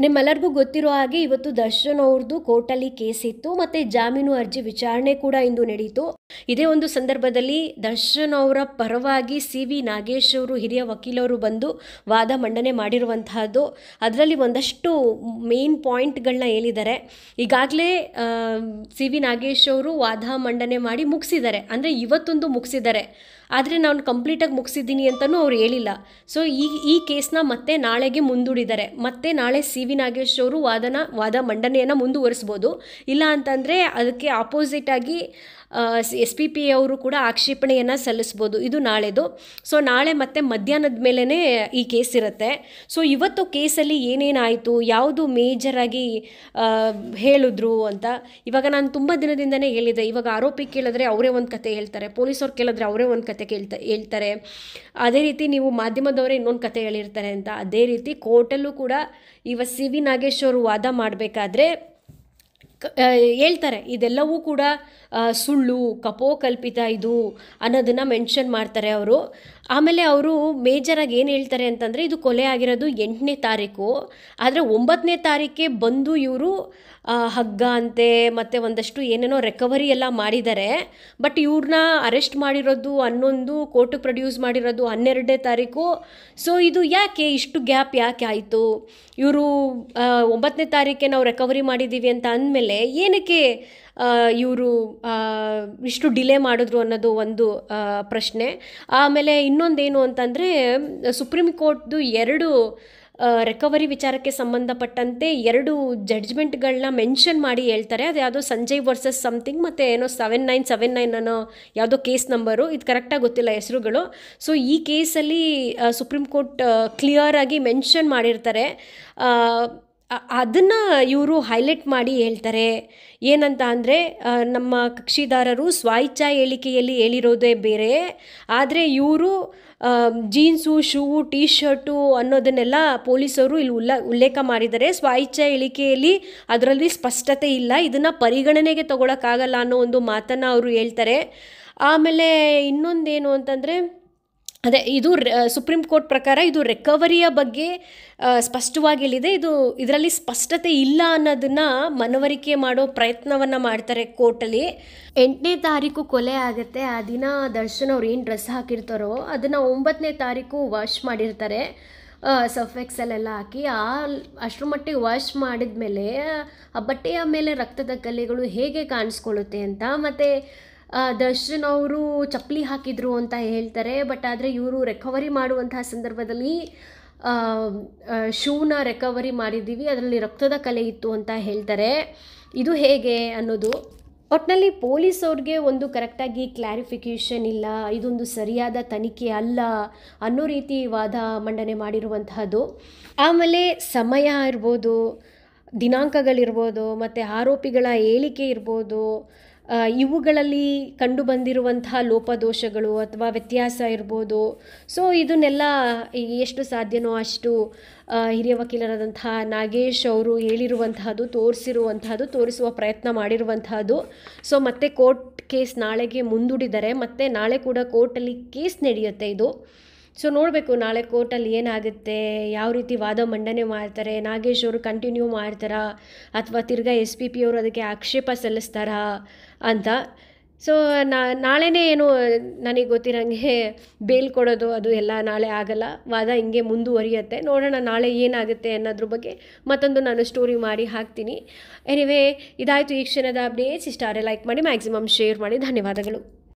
ನಿಮ್ಮೆಲ್ಲರಿಗೂ ಗೊತ್ತಿರೋ ಹಾಗೆ ಇವತ್ತು ದರ್ಶನ್ ಅವ್ರದ್ದು ಕೋರ್ಟಲ್ಲಿ ಕೇಸ್ ಇತ್ತು ಮತ್ತು ಜಾಮೀನು ಅರ್ಜಿ ವಿಚಾರಣೆ ಕೂಡ ಇಂದು ನಡೀತು. ಇದೇ ಒಂದು ಸಂದರ್ಭದಲ್ಲಿ ದರ್ಶನ್ ಅವರ ಪರವಾಗಿ ಸಿ.ವಿ. ನಾಗೇಶ್ ಅವರು ಹಿರಿಯ ವಕೀಲರು ಬಂದು ವಾದ ಮಂಡನೆ ಮಾಡಿರುವಂತಹದ್ದು. ಅದರಲ್ಲಿ ಒಂದಷ್ಟು ಮೇನ್ ಪಾಯಿಂಟ್ಗಳನ್ನ ಹೇಳಿದ್ದಾರೆ. ಈಗಾಗಲೇ ಸಿ.ವಿ. ನಾಗೇಶ್ ಅವರು ವಾದ ಮಂಡನೆ ಮಾಡಿ ಮುಗಿಸಿದ್ದಾರೆ, ಅಂದರೆ ಇವತ್ತೊಂದು ಮುಗಿಸಿದ್ದಾರೆ. ಆದರೆ ನಾನು ಕಂಪ್ಲೀಟಾಗಿ ಮುಗಿಸಿದ್ದೀನಿ ಅಂತಲೂ ಅವ್ರು ಹೇಳಿಲ್ಲ. ಸೊ ಈ ಕೇಸ್ನ ಮತ್ತೆ ನಾಳೆಗೆ ಮುಂದೂಡಿದ್ದಾರೆ. ಮತ್ತೆ ನಾಳೆ ಸಿ.ವಿ. ನಾಗೇಶ್ ಅವರು ವಾದ ಮಂಡನೆಯನ್ನು ಮುಂದುವರಿಸ್ಬೋದು. ಇಲ್ಲ ಅಂತಂದರೆ ಅದಕ್ಕೆ ಆಪೋಸಿಟಾಗಿ SPPA ಅವರು ಕೂಡ ಆಕ್ಷೇಪಣೆಯನ್ನು ಸಲ್ಲಿಸ್ಬೋದು. ಇದು ನಾಳೆದು. ಸೊ ನಾಳೆ ಮತ್ತೆ ಮಧ್ಯಾಹ್ನದ ಮೇಲೇ ಈ ಕೇಸ್ ಇರುತ್ತೆ. ಸೊ ಇವತ್ತು ಕೇಸಲ್ಲಿ ಏನೇನಾಯಿತು, ಯಾವುದು ಮೇಜರಾಗಿ ಹೇಳಿದ್ರು ಅಂತ ಇವಾಗ ನಾನು ತುಂಬ ದಿನದಿಂದನೇ ಹೇಳಿದೆ. ಇವಾಗ ಆರೋಪಿ ಕೇಳಿದ್ರೆ ಅವರೇ ಒಂದು ಕತೆ ಹೇಳ್ತಾರೆ, ಪೊಲೀಸವ್ರು ಕೇಳಿದ್ರೆ ಅವರೇ ಒಂದು ಕತೆ ಹೇಳ್ತಾರೆ. ಅದೇ ರೀತಿ ನೀವು ಮಾಧ್ಯಮದವರೇ ಇನ್ನೊಂದು ಕತೆ ಹೇಳಿರ್ತಾರೆ ಅಂತ. ಅದೇ ರೀತಿ ಕೋರ್ಟಲ್ಲೂ ಕೂಡ ಇವಾಗ ಸಿ.ವಿ. ನಾಗೇಶ್ ಅವರು ವಾದ ಮಾಡಬೇಕಾದ್ರೆ ಹೇಳ್ತಾರೆ ಇದೆಲ್ಲವೂ ಕೂಡ ಸುಳ್ಳು, ಕಪೋಕಲ್ಪಿತ ಇದು ಅನ್ನೋದನ್ನು ಮೆನ್ಷನ್ ಮಾಡ್ತಾರೆ ಅವರು. ಆಮೇಲೆ ಅವರು ಮೇಜರಾಗಿ ಏನು ಹೇಳ್ತಾರೆ ಅಂತಂದರೆ ಇದು ಕೊಲೆ ಆಗಿರೋದು 8ನೇ ತಾರೀಕು, ಆದರೆ 9ನೇ ತಾರೀಕೆ ಬಂದು ಇವರು ಹಗ್ಗ ಅಂತೆ ಮತ್ತು ಒಂದಷ್ಟು ಏನೇನೋ ರಿಕವರಿ ಎಲ್ಲ ಮಾಡಿದ್ದಾರೆ. ಬಟ್ ಇವ್ರನ್ನ ಅರೆಸ್ಟ್ ಮಾಡಿರೋದು 11, ಕೋರ್ಟಿಗೆ ಪ್ರೊಡ್ಯೂಸ್ ಮಾಡಿರೋದು 12ನೇ ತಾರೀಕು. ಸೊ ಇದು ಯಾಕೆ ಇಷ್ಟು ಗ್ಯಾಪ್ ಯಾಕೆ ಆಯಿತು? ಇವರು 9ನೇ ತಾರೀಕೆ ನಾವು ರಿಕವರಿ ಮಾಡಿದ್ದೀವಿ ಅಂತ ಅಂದಮೇಲೆ ಏನಕ್ಕೆ ಇವರು ಇಷ್ಟು ಡಿಲೇ ಮಾಡಿದ್ರು ಅನ್ನೋದು ಒಂದು ಪ್ರಶ್ನೆ. ಆಮೇಲೆ ಇನ್ನೊಂದೇನು ಅಂತಂದರೆ ಸುಪ್ರೀಂ ಕೋರ್ಟ್ದು 2 ರಿಕವರಿ ವಿಚಾರಕ್ಕೆ ಸಂಬಂಧಪಟ್ಟಂತೆ 2 ಜಡ್ಜ್ಮೆಂಟ್ಗಳನ್ನ ಮೆನ್ಷನ್ ಮಾಡಿ ಹೇಳ್ತಾರೆ. ಅದು ಯಾವುದೋ ಸಂಜಯ್ ವರ್ಸಸ್ ಸಮಥಿಂಗ್ ಮತ್ತು ಏನೋ 7979 ಅನ್ನೋ ಯಾವುದೋ ಕೇಸ್ ನಂಬರು, ಇದು ಕರೆಕ್ಟಾಗಿ ಗೊತ್ತಿಲ್ಲ ಹೆಸರುಗಳು. ಸೊ ಈ ಕೇಸಲ್ಲಿ ಸುಪ್ರೀಂ ಕೋರ್ಟ್ ಕ್ಲಿಯರಾಗಿ ಮೆನ್ಷನ್ ಮಾಡಿರ್ತಾರೆ. ಅದನ್ನು ಇವರು ಹೈಲೈಟ್ ಮಾಡಿ ಹೇಳ್ತಾರೆ. ಏನಂತ ಅಂದರೆ ನಮ್ಮ ಕಕ್ಷಿದಾರರು ಸ್ವೇಚ್ಛಾ ಹೇಳಿಕೆಯಲ್ಲಿ ಹೇಳಿರೋದೇ ಬೇರೆ, ಆದರೆ ಇವರು ಜೀನ್ಸು, ಶೂವು, ಟೀ ಶರ್ಟು ಅನ್ನೋದನ್ನೆಲ್ಲ ಪೊಲೀಸರು ಇಲ್ಲಿ ಉಲ್ಲೇಖ ಮಾಡಿದ್ದಾರೆ. ಸ್ವೇಚ್ಛಾ ಹೇಳಿಕೆಯಲ್ಲಿ ಅದರಲ್ಲಿ ಸ್ಪಷ್ಟತೆ ಇಲ್ಲ, ಇದನ್ನು ಪರಿಗಣನೆಗೆ ತಗೊಳಕ್ಕಾಗಲ್ಲ ಅನ್ನೋ ಒಂದು ಮಾತನ್ನು ಅವರು ಹೇಳ್ತಾರೆ. ಆಮೇಲೆ ಇನ್ನೊಂದೇನು ಅಂತಂದರೆ ಅದೇ ಇದು ಸುಪ್ರೀಂ ಕೋರ್ಟ್ ಪ್ರಕಾರ ಇದು ರಿಕವರಿಯ ಬಗ್ಗೆ ಸ್ಪಷ್ಟವಾಗಿ ಹೇಳಿದೆ. ಇದರಲ್ಲಿ ಸ್ಪಷ್ಟತೆ ಇಲ್ಲ ಅನ್ನೋದನ್ನು ಮನವರಿಕೆ ಮಾಡೋ ಪ್ರಯತ್ನವನ್ನು ಮಾಡ್ತಾರೆ ಕೋರ್ಟಲ್ಲಿ. 8ನೇ ತಾರೀಕು ಕೊಲೆ ಆಗುತ್ತೆ. ಆ ದಿನ ದರ್ಶನ್ ಅವ್ರು ಏನು ಡ್ರೆಸ್ ಹಾಕಿರ್ತಾರೋ ಅದನ್ನು 9ನೇ ತಾರೀಕು ವಾಶ್ ಮಾಡಿರ್ತಾರೆ, ಸರ್ಫ್ ಎಕ್ಸೆಲೆಲ್ಲ ಹಾಕಿ. ಅಷ್ಟರ ಮಟ್ಟಿಗೆ ವಾಶ್ ಮಾಡಿದ್ಮೇಲೆ ಆ ಬಟ್ಟೆಯ ಮೇಲೆ ರಕ್ತದ ಕಲೆಗಳು ಹೇಗೆ ಕಾಣಿಸ್ಕೊಳ್ಳುತ್ತೆ ಅಂತ. ಮತ್ತು ದರ್ಶನ್ ಅವರು ಚಪ್ಪಲಿ ಹಾಕಿದ್ರು ಅಂತ ಹೇಳ್ತಾರೆ. ಬಟ್ ಆದರೆ ಇವರು ರಿಕವರಿ ಮಾಡುವಂತಹ ಸಂದರ್ಭದಲ್ಲಿ ಶೂನ ರಿಕವರಿ ಮಾಡಿದ್ದೀವಿ, ಅದರಲ್ಲಿ ರಕ್ತದ ಕಲೆ ಇತ್ತು ಅಂತ ಹೇಳ್ತಾರೆ. ಇದು ಹೇಗೆ ಅನ್ನೋದು ಒಟ್ಟಿನಲ್ಲಿ ಪೊಲೀಸವ್ರಿಗೆ ಒಂದು ಕರೆಕ್ಟಾಗಿ ಕ್ಲಾರಿಫಿಕೇಷನ್ ಇಲ್ಲ, ಇದೊಂದು ಸರಿಯಾದ ತನಿಖೆ ಅಲ್ಲ ಅನ್ನೋ ರೀತಿ ವಾದ ಮಂಡನೆ ಮಾಡಿರುವಂತಹದ್ದು. ಆಮೇಲೆ ಸಮಯ ಇರ್ಬೋದು, ದಿನಾಂಕಗಳಿರ್ಬೋದು, ಮತ್ತು ಆರೋಪಿಗಳ ಹೇಳಿಕೆ ಇರ್ಬೋದು, ಇವುಗಳಲ್ಲಿ ಕಂಡು ಬಂದಿರುವಂತಹ ಲೋಪದೋಷಗಳು ಅಥವಾ ವ್ಯತ್ಯಾಸ ಇರ್ಬೋದು. ಸೊ ಇದನ್ನೆಲ್ಲ ಎಷ್ಟು ಸಾಧ್ಯನೋ ಅಷ್ಟು ಹಿರಿಯ ವಕೀಲರಾದಂತಹ ನಾಗೇಶ್ ಅವರು ಹೇಳಿರುವಂತಹದ್ದು, ತೋರಿಸುವ ಪ್ರಯತ್ನ ಮಾಡಿರುವಂತಹದ್ದು. ಸೊ ಮತ್ತೆ ಕೋರ್ಟ್ ಕೇಸ್ ನಾಳೆಗೆ ಮುಂದೂಡಿದ್ದಾರೆ. ಮತ್ತು ನಾಳೆ ಕೂಡ ಕೋರ್ಟಲ್ಲಿ ಕೇಸ್ ನಡೆಯುತ್ತೆ ಇದು. ಸೊ ನೋಡಬೇಕು ನಾಳೆ ಕೋರ್ಟಲ್ಲಿ ಏನಾಗುತ್ತೆ, ಯಾವ ರೀತಿ ವಾದ ಮಂಡನೆ ಮಾಡ್ತಾರೆ, ನಾಗೇಶ್ ಅವರು ಕಂಟಿನ್ಯೂ ಮಾಡ್ತಾರಾ ಅಥವಾ ತಿರ್ಗಾ SPP ಅವರು ಅದಕ್ಕೆ ಆಕ್ಷೇಪ ಸಲ್ಲಿಸ್ತಾರಾ ಅಂತ. ಸೊ ನಾಳೆನೇ ಏನು ನನಗೆ ಗೊತ್ತಿರೋಂಗೆ ಬೇಲ್ ಕೊಡೋದು ಅದು ಎಲ್ಲ ನಾಳೆ ಆಗಲ್ಲ, ವಾದ ಹಿಂಗೆ ಮುಂದುವರಿಯುತ್ತೆ. ನೋಡೋಣ ನಾಳೆ ಏನಾಗುತ್ತೆ ಅನ್ನೋದ್ರ ಬಗ್ಗೆ ಮತ್ತೊಂದು ನಾನು ಸ್ಟೋರಿ ಮಾಡಿ ಹಾಕ್ತೀನಿ. ಎನಿವೇ ಇದಾಯಿತು ಈ ಕ್ಷಣದ ಅಪ್ಡೇಟ್ಸ್. ಇಷ್ಟ ಆದರೆ ಲೈಕ್ ಮಾಡಿ, ಮ್ಯಾಕ್ಸಿಮಮ್ ಶೇರ್ ಮಾಡಿ. ಧನ್ಯವಾದಗಳು.